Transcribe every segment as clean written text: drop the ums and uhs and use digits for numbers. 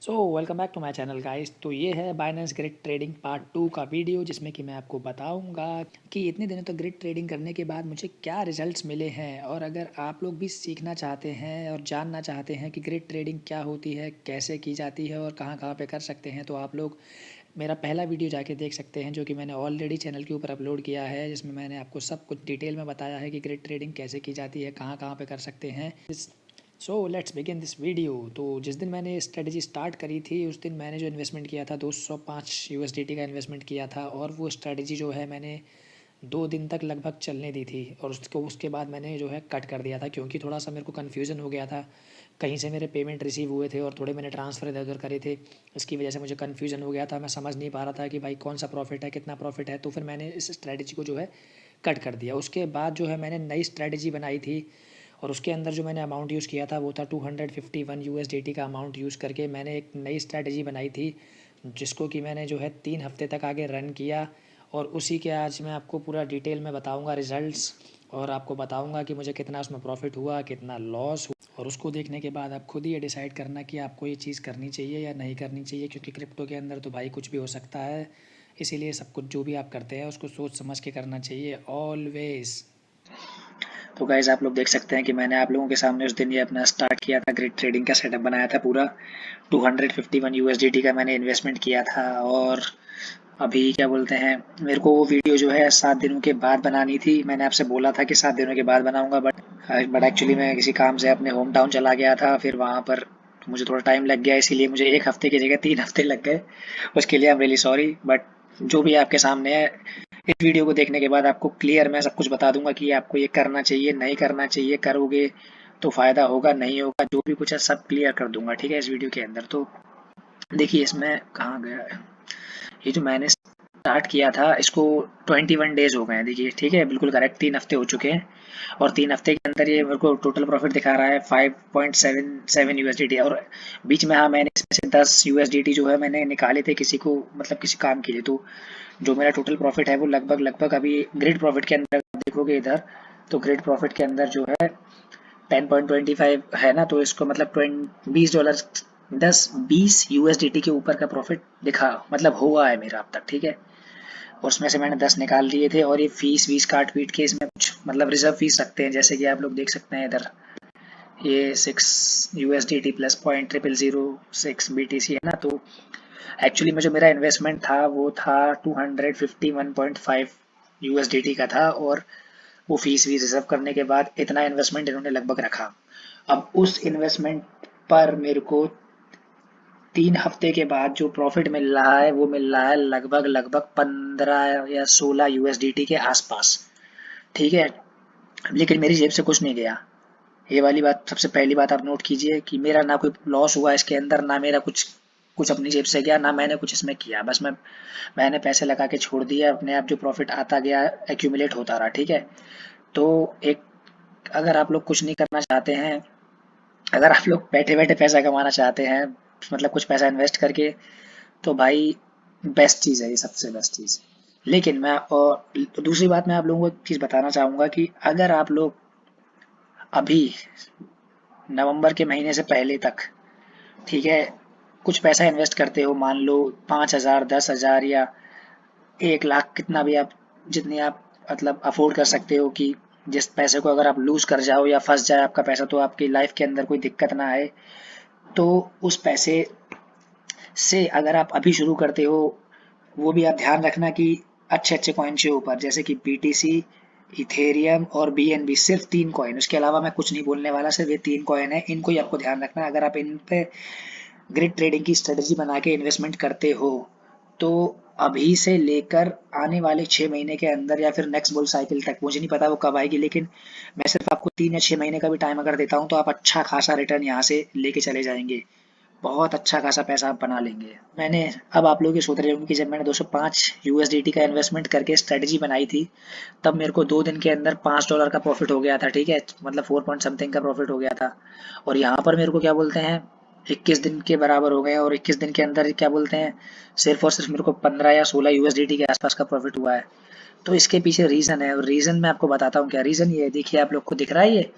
Welcome back to my channel guys. तो ये है बाइनेंस ग्रिड ट्रेडिंग पार्ट 2 का वीडियो, जिसमें कि मैं आपको बताऊंगा कि इतने दिनों तक ग्रिड ट्रेडिंग करने के बाद मुझे क्या रिजल्ट्स मिले हैं। और अगर आप लोग भी सीखना चाहते हैं और जानना चाहते हैं कि ग्रिड ट्रेडिंग क्या होती है, कैसे की जाती है और कहाँ कहाँ पे कर सकते हैं, तो आप लोग मेरा पहला वीडियो जाके देख सकते हैं, जो कि मैंने ऑलरेडी चैनल के ऊपर अपलोड किया है, जिसमें मैंने आपको सब कुछ डिटेल में बताया है कि ग्रिड ट्रेडिंग कैसे की जाती है, कहाँ कहाँ पे कर सकते हैं। So let's begin this video. तो जिस दिन मैंने स्ट्रेटजी स्टार्ट करी थी, उस दिन मैंने जो इन्वेस्टमेंट किया था 205 यूएसडीटी का इन्वेस्टमेंट किया था। और वो स्ट्रेटजी जो है मैंने 2 दिन तक लगभग चलने दी थी, और उसके बाद मैंने जो है कट कर दिया था, क्योंकि थोड़ा सा मेरे को कन्फ्यूज़न हो गया था। कहीं से मेरे पेमेंट रिसीव हुए थे और थोड़े मैंने ट्रांसफ़र इधर उधर करे थे। इसकी वजह से मुझे कन्फ्यूज़न हो गया था, मैं समझ नहीं पा रहा था कि भाई कौन सा प्रॉफिट है, कितना प्रॉफिट है। तो फिर मैंने इस स्ट्रेटजी को जो है कट कर दिया। उसके बाद जो है मैंने नई स्ट्रेटजी बनाई थी, और उसके अंदर जो मैंने अमाउंट यूज़ किया था वो था 251 यूएसडीटी का अमाउंट यूज़ करके मैंने एक नई स्ट्रैटेजी बनाई थी, जिसको कि मैंने जो है 3 हफ्ते तक आगे रन किया। और उसी के आज मैं आपको पूरा डिटेल में बताऊंगा रिजल्ट्स, और आपको बताऊंगा कि मुझे कितना उसमें प्रॉफिट हुआ, कितना लॉस हुआ। और उसको देखने के बाद आप खुद ही ये डिसाइड करना कि आपको ये चीज़ करनी चाहिए या नहीं करनी चाहिए, क्योंकि क्रिप्टो के अंदर तो भाई कुछ भी हो सकता है। इसीलिए सब कुछ जो भी आप करते हैं उसको सोच समझ के करना चाहिए ऑलवेज़। तो गाइज़ आप लोग देख सकते हैं कि मैंने आप लोगों के सामने उस दिन ये अपना स्टार्ट किया था, ग्रिड ट्रेडिंग का सेटअप बनाया था पूरा। 251 यूएसडीटी का मैंने इन्वेस्टमेंट किया था। और अभी क्या बोलते हैं, मेरे को वो वीडियो जो है 7 दिनों के बाद बनानी थी। मैंने आपसे बोला था कि 7 दिनों के बाद बनाऊंगा, बट एक्चुअली मैं किसी काम से अपने होम टाउन चला गया था। फिर वहाँ पर मुझे थोड़ा टाइम लग गया, इसीलिए मुझे 1 हफ्ते की जगह 3 हफ्ते लग गए। उसके लिए I am really sorry. But जो भी आपके सामने है, इस वीडियो को देखने के बाद आपको क्लियर मैं सब कुछ बता दूंगा कि आपको ये करना चाहिए, नहीं करना चाहिए, करोगे तो फ़ायदा होगा, नहीं होगा, जो भी कुछ है सब क्लियर कर दूंगा, ठीक है, इस वीडियो के अंदर। तो देखिए इसमें कहाँ गया है ये जो मैंने स्टार्ट किया था, इसको 21 डेज हो गए हैं। देखिए ठीक है, बिल्कुल करेक्ट, 3 हफ्ते हो चुके हैं। और 3 हफ्ते के अंदर ये मेरे को टोटल प्रॉफिट दिखा रहा है 5.77 यूएसडीटी। और बीच में हाँ, मैंने इसमें से 10 यूएसडीटी जो है मैंने निकाले थे किसी को, मतलब किसी काम के लिए। तो जो मेरा टोटल प्रॉफिट है वो लगभग लगभग अभी ग्रिड प्रॉफिट के अंदर आप देखोगे इधर, तो ग्रिड प्रॉफिट के अंदर जो है 10.25 है ना, तो इसको मतलब $20, 10-20 यूएसडीटी के ऊपर का प्रॉफिट दिखा, मतलब हुआ है मेरा अब तक, ठीक है। और उसमें से मैंने 10 निकाल लिए थे। और ये फीस वीस काट पीट के इसमें कुछ मतलब रिजर्व फीस रखते हैं, जैसे कि आप लोग देख सकते हैं इधर, ये 6 USDT प्लस 0.0006 BTC है ना। तो एक्चुअली में जो मेरा इन्वेस्टमेंट था वो था 251.5 यूएसडीटी का था। और वो फीस वीस रिजर्व करने के बाद इतना इन्वेस्टमेंट इन्होंने लगभग रखा। अब उस इन्वेस्टमेंट पर मेरे को 3 हफ्ते के बाद जो प्रॉफिट मिल रहा है वो मिल रहा है लगभग लगभग 15 या 16 यूएसडीटी के आसपास, ठीक है। लेकिन मेरी जेब से कुछ नहीं गया। ये वाली बात सबसे पहली बात आप नोट कीजिए कि मेरा ना कोई लॉस हुआ इसके अंदर, ना मेरा कुछ कुछ अपनी जेब से गया, ना मैंने कुछ इसमें किया। बस मैंने पैसे लगा के छोड़ दिया, अपने आप जो प्रॉफिट आता गया एक्यूमुलेट होता रहा, ठीक है। तो एक, अगर आप लोग कुछ नहीं करना चाहते हैं, अगर आप लोग बैठे बैठे पैसा कमाना चाहते हैं, मतलब कुछ पैसा इन्वेस्ट करके, तो भाई बेस्ट चीज़ है ये, सबसे बेस्ट चीज़। लेकिन मैं और दूसरी बात मैं आप लोगों को एक चीज़ बताना चाहूँगा कि अगर आप लोग अभी नवंबर के महीने से पहले तक, ठीक है, कुछ पैसा इन्वेस्ट करते हो, मान लो 5,000, 10,000 या 1 लाख, कितना भी आप, जितनी आप मतलब अफोर्ड कर सकते हो, कि जिस पैसे को अगर आप लूज कर जाओ या फंस जाए आपका पैसा, तो आपकी लाइफ के अंदर कोई दिक्कत ना आए, तो उस पैसे से अगर आप अभी शुरू करते हो, वो भी आप ध्यान रखना कि अच्छे अच्छे कॉइन के ऊपर, जैसे कि बीटीसी, इथेरियम और बीएनबी, सिर्फ 3 कॉइन, उसके अलावा मैं कुछ नहीं बोलने वाला, सिर्फ ये 3 कॉइन है, इनको ही आपको ध्यान रखना। अगर आप इन पे ग्रिड ट्रेडिंग की स्ट्रेटजी बना के इन्वेस्टमेंट करते हो, तो अभी से लेकर आने वाले 6 महीने के अंदर या फिर नेक्स्ट बुल साइकिल तक, मुझे नहीं पता वो कब आएगी, लेकिन मैं सिर्फ आपको 3 या 6 महीने का भी टाइम अगर देता हूँ, तो आप अच्छा खासा रिटर्न यहाँ से लेके चले जाएंगे, बहुत अच्छा खासा पैसा आप बना लेंगे। मैंने, अब आप लोग ये सोच रहे होंगे कि जब मैंने 205 यूएसडीटी का इन्वेस्टमेंट करके स्ट्रेटजी बनाई थी, तब मेरे को 2 दिन के अंदर $5 का प्रॉफिट हो गया था, ठीक है, मतलब 4 पॉइंट समथिंग का प्रॉफिट हो गया था। और यहाँ पर मेरे को क्या बोलते हैं, 21 दिन के बराबर हो गए, और 21 दिन के अंदर क्या बोलते हैं, सिर्फ और सिर्फ मेरे को 15 या 16 यूएसडीटी के आसपास का प्रॉफिट हुआ है। तो इसके पीछे रीज़न है, और रीज़न मैं आपको बताता हूँ क्या रीज़न ये है। देखिए आप लोग को दिख रहा है ये,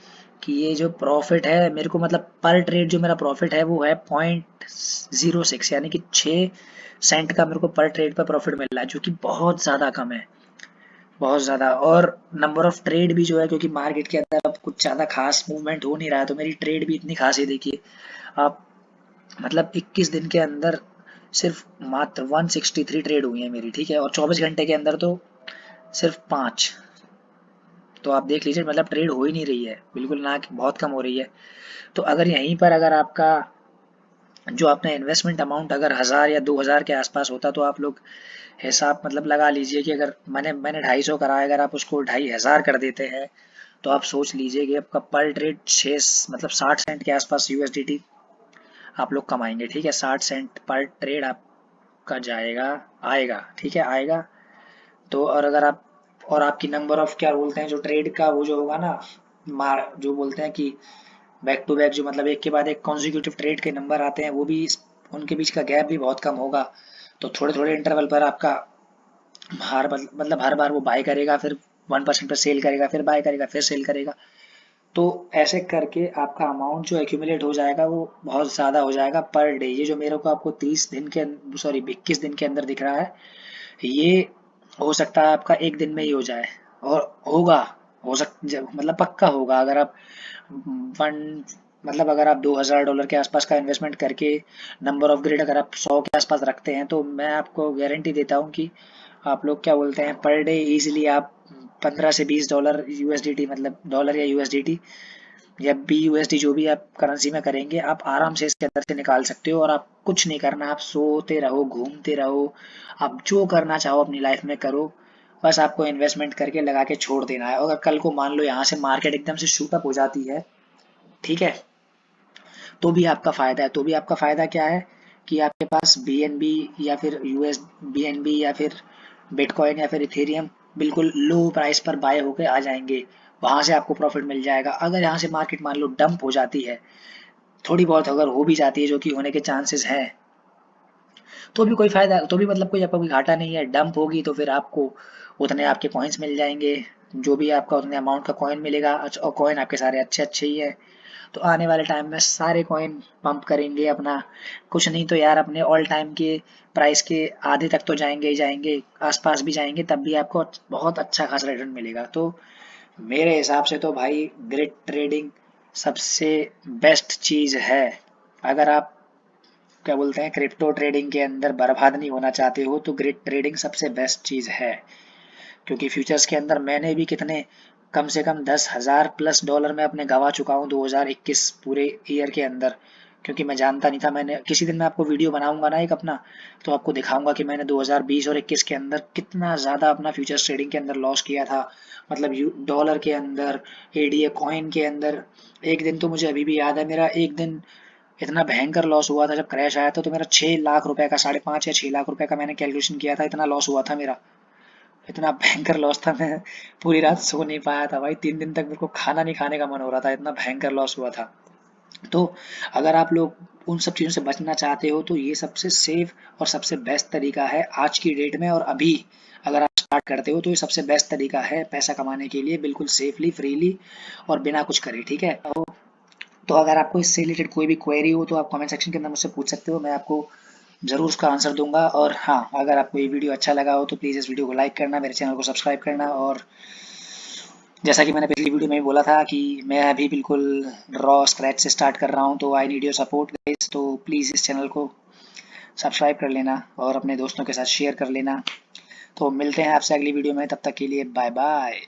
कि ये जो प्रॉफिट है मेरे को, मतलब पर ट्रेड जो मेरा प्रॉफिट है वो है 0.06, यानी कि 6 सेंट का मेरे को पर ट्रेड पर प्रॉफिट मिल रहा है, जो कि बहुत ज़्यादा कम है, बहुत ज़्यादा। और नंबर ऑफ ट्रेड भी जो है, क्योंकि मार्केट के अंदर अब कुछ ज़्यादा खास मूवमेंट हो नहीं रहा है, तो मेरी ट्रेड भी इतनी खास ही देखिए आप, मतलब 21 दिन के अंदर सिर्फ मात्र 163 ट्रेड हुई है मेरी, ठीक है, और 24 घंटे के अंदर तो सिर्फ 5। तो आप देख लीजिए, मतलब ट्रेड हो ही नहीं रही है बिल्कुल ना, कि बहुत कम हो रही है। तो अगर यहीं पर अगर आपका जो आपने इन्वेस्टमेंट अमाउंट अगर 1000 या 2000 के आसपास होता, तो आप लोग हिसाब मतलब लगा लीजिए कि अगर मैंने 250 करा है, अगर आप उसको 2500 कर देते हैं, तो आप सोच लीजिए कि आपका पर ट्रेड 6 मतलब 60 सेंट के आसपास यूएसडीटी आप लोग कमाएंगे, ठीक है। 60 सेंट पर ट्रेड आपका जाएगा, आएगा, ठीक है, आएगा। तो और अगर आप, और आपकी नंबर ऑफ क्या बोलते हैं जो ट्रेड का वो जो होगा ना, मार जो बोलते हैं कि बैक टू बैक, जो मतलब एक के बाद एक कॉन्जिक्यूटिव ट्रेड के नंबर आते हैं, वो भी उनके बीच का गैप भी बहुत कम होगा। तो थोड़े थोड़े इंटरवल पर आपका मतलब हर बार वो बाय करेगा, फिर 1% पर सेल करेगा, फिर बाय करेगा, फिर सेल करेगा। तो ऐसे करके आपका अमाउंट जो एक्यूमुलेट हो जाएगा वो बहुत ज़्यादा हो जाएगा पर डे। ये जो मेरे को आपको 30 दिन के, सॉरी 21 दिन के अंदर दिख रहा है, ये हो सकता है आपका एक दिन में ही हो जाए, और होगा, मतलब पक्का होगा। अगर आप वन मतलब अगर आप $2000 के आसपास का इन्वेस्टमेंट करके नंबर ऑफ ग्रिड अगर आप 100 के आसपास रखते हैं, तो मैं आपको गारंटी देता हूँ कि आप लोग क्या बोलते हैं पर डे इजीली आप 15 से $20 यूएसडीटी, मतलब डॉलर या यूएसडीटी या BUSD जो भी आप करेंसी में करेंगे, आप आराम से इसके अंदर से निकाल सकते हो। और आप कुछ नहीं करना, आप सोते रहो, घूमते रहो, आप जो करना चाहो अपनी लाइफ में करो, बस आपको इन्वेस्टमेंट करके लगा के छोड़ देना है। अगर कल को मान लो यहाँ से मार्केट एकदम से शूट अप हो जाती है, ठीक है, तो भी आपका फ़ायदा है। तो भी आपका फ़ायदा क्या है कि आपके पास BNB या फिर US BNB या फिर बिटकॉइन या फिर इथेरियम बिल्कुल लो प्राइस पर बाय होके आ जाएंगे, वहां से आपको प्रॉफिट मिल जाएगा। अगर यहाँ से मार्केट मान लो डंप हो जाती है, थोड़ी बहुत अगर हो भी जाती है, जो कि होने के चांसेस हैं, तो भी कोई फायदा, तो भी मतलब कोई आपको कोई घाटा नहीं है। डंप होगी तो फिर आपको उतने आपके कॉइन्स मिल जाएंगे, जो भी आपका उतने अमाउंट का कॉइन मिलेगा, और कॉइन आपके सारे अच्छे अच्छे ही है। तो आने वाले टाइम में सारे कॉइन पंप करेंगे अपना, कुछ नहीं तो यार अपने ऑल टाइम के प्राइस के आधे तक तो जाएंगे ही जाएंगे, आसपास भी जाएंगे, तब भी आपको बहुत अच्छा खासा रिटर्न मिलेगा। तो मेरे हिसाब से तो भाई ग्रिड ट्रेडिंग सबसे बेस्ट चीज़ है। अगर आप क्या बोलते हैं क्रिप्टो ट्रेडिंग के अंदर बर्बाद नहीं होना चाहते हो, तो ग्रिड ट्रेडिंग सबसे बेस्ट चीज़ है। क्योंकि फ्यूचर्स के अंदर मैंने भी कितने, कम से कम 10,000 प्लस डॉलर में अपने गवा चुका हूँ 2021 पूरे ईयर के अंदर। क्योंकि मैं जानता नहीं था, मैंने किसी दिन मैं आपको वीडियो बनाऊंगा ना एक अपना, तो आपको दिखाऊंगा कि मैंने 2020 और 21 के अंदर कितना ज़्यादा अपना फ्यूचर्स ट्रेडिंग के अंदर लॉस किया था। मतलब डॉलर के अंदर, एडीए कॉइन के अंदर। एक दिन तो मुझे अभी भी याद है, मेरा एक दिन इतना भयंकर लॉस हुआ था जब क्रैश आया था, तो मेरा 6 लाख रुपए का, 5.5 या 6 लाख रुपए का मैंने कैलकुलेशन किया था, इतना लॉस हुआ था मेरा। इतना भयंकर लॉस था, मैं पूरी रात सो नहीं पाया था भाई, 3 दिन तक मेरे को खाना नहीं खाने का मन हो रहा था, इतना भयंकर लॉस हुआ था। तो अगर आप लोग उन सब चीज़ों से बचना चाहते हो, तो ये सबसे सेफ और सबसे बेस्ट तरीका है आज की डेट में। और अभी अगर आप स्टार्ट करते हो, तो ये सबसे बेस्ट तरीका है पैसा कमाने के लिए, बिल्कुल सेफली, फ्रीली और बिना कुछ करे, ठीक है। तो अगर आपको इससे रिलेटेड कोई भी क्वेरी हो, तो आप कमेंट सेक्शन के अंदर मुझसे पूछ सकते हो, मैं आपको ज़रूर उसका आंसर दूंगा। और हाँ, अगर आपको ये वीडियो अच्छा लगा हो, तो प्लीज़ इस वीडियो को लाइक करना, मेरे चैनल को सब्सक्राइब करना। और जैसा कि मैंने पिछली वीडियो में भी बोला था कि मैं अभी बिल्कुल रॉ स्क्रैच से स्टार्ट कर रहा हूँ, तो I need your support guys. तो प्लीज़ इस चैनल को सब्सक्राइब कर लेना और अपने दोस्तों के साथ शेयर कर लेना। तो मिलते हैं आपसे अगली वीडियो में, तब तक के लिए बाय बाय।